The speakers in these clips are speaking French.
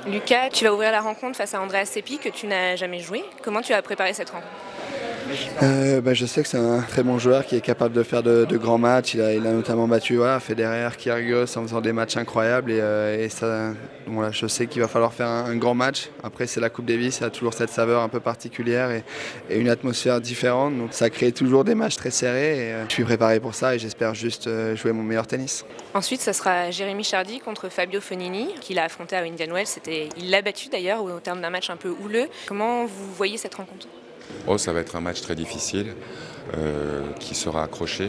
Lucas, tu vas ouvrir la rencontre face à Andreas Seppi que tu n'as jamais joué. Comment tu as préparé cette rencontre? Je sais que c'est un très bon joueur qui est capable de faire de grands matchs. Il a notamment battu Federer, Kyrgios en faisant des matchs incroyables. Je sais qu'il va falloir faire un grand match. Après, c'est la Coupe Davis, ça a toujours cette saveur un peu particulière et une atmosphère différente. Donc ça crée toujours des matchs très serrés. Je suis préparé pour ça et j'espère juste jouer mon meilleur tennis. Ensuite, ça sera Jérémy Chardy contre Fabio Fognini, qu'il a affronté à Indian Wells. Il l'a battu d'ailleurs au terme d'un match un peu houleux. Comment vous voyez cette rencontre? Ça va être un match très difficile qui sera accroché.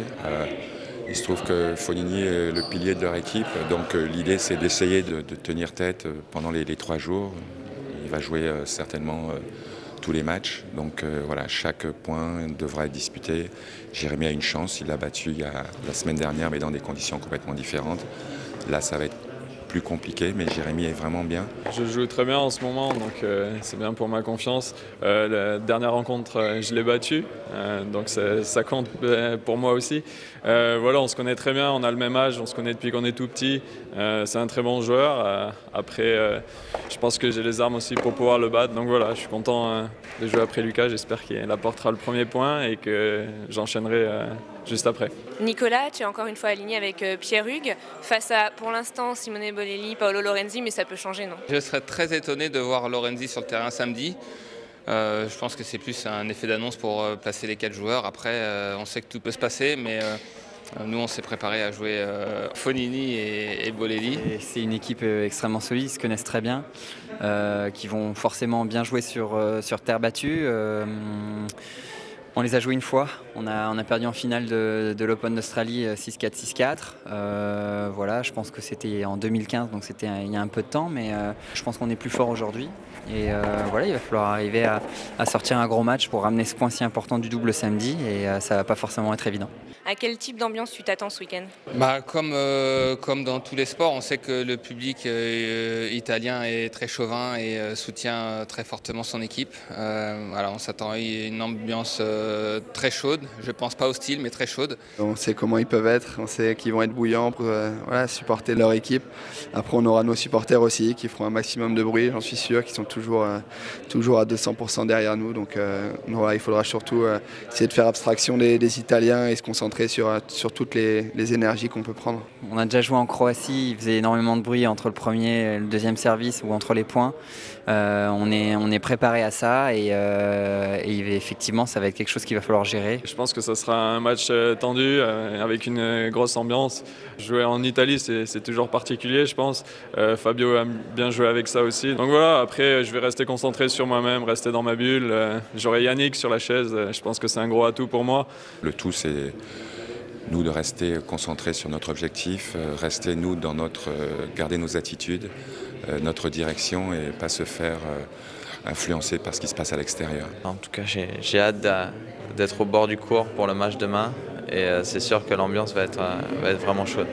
Il se trouve que Fognini est le pilier de leur équipe, donc l'idée c'est d'essayer de tenir tête pendant les 3 jours. Il va jouer certainement tous les matchs, donc chaque point devra être disputé. Jérémy a une chance, il l'a battu la semaine dernière mais dans des conditions complètement différentes. Là ça va être plus compliqué, mais Jérémy est vraiment bien. Je joue très bien en ce moment, donc c'est bien pour ma confiance. La dernière rencontre, je l'ai battu, donc ça compte pour moi aussi. On se connaît très bien, on a le même âge, on se connaît depuis qu'on est tout petit. C'est un très bon joueur. Après, je pense que j'ai les armes aussi pour pouvoir le battre. Donc voilà, je suis content de jouer après Lucas. J'espère qu'il apportera le premier point et que j'enchaînerai juste après. Nicolas, tu es encore une fois aligné avec Pierre Hugues face à, pour l'instant, Simone Bolelli, Paolo Lorenzi, mais ça peut changer, non? Je serais très étonné de voir Lorenzi sur le terrain samedi. Je pense que c'est plus un effet d'annonce pour placer les 4 joueurs. Après, on sait que tout peut se passer, mais nous, on s'est préparé à jouer Fognini et Bolelli. C'est une équipe extrêmement solide, ils se connaissent très bien, qui vont forcément bien jouer sur terre battue. On les a joués une fois, on a perdu en finale de l'Open d'Australie 6-4, 6-4. Je pense que c'était en 2015, donc c'était il y a un peu de temps, mais je pense qu'on est plus fort aujourd'hui. Et il va falloir arriver à sortir un gros match pour ramener ce point si important du double samedi, et ça va pas forcément être évident. À quel type d'ambiance tu t'attends ce week-end? Comme dans tous les sports, on sait que le public italien est très chauvin et soutient très fortement son équipe. On s'attend à une ambiance très chaude, je pense pas hostile mais très chaude. On sait comment ils peuvent être, on sait qu'ils vont être bouillants pour supporter leur équipe. Après on aura nos supporters aussi qui feront un maximum de bruit, j'en suis sûr, qui sont toujours à 200% derrière nous. Donc il faudra surtout essayer de faire abstraction des Italiens et se concentrer sur toutes les énergies qu'on peut prendre. On a déjà joué en Croatie, il faisait énormément de bruit entre le premier et le deuxième service ou entre les points. On est préparé à ça et effectivement ça va être quelque chose qu'il va falloir gérer. Je pense que ça sera un match tendu avec une grosse ambiance. Jouer en Italie c'est toujours particulier je pense. Fabio aime bien jouer avec ça aussi. Donc voilà, après je vais rester concentré sur moi-même, rester dans ma bulle. J'aurai Yannick sur la chaise, je pense que c'est un gros atout pour moi. Le tout c'est nous de rester concentrés sur notre objectif, rester nous garder nos attitudes, notre direction et pas se faire influencer par ce qui se passe à l'extérieur. En tout cas, j'ai hâte d'être au bord du court pour le match demain et c'est sûr que l'ambiance va être vraiment chaude.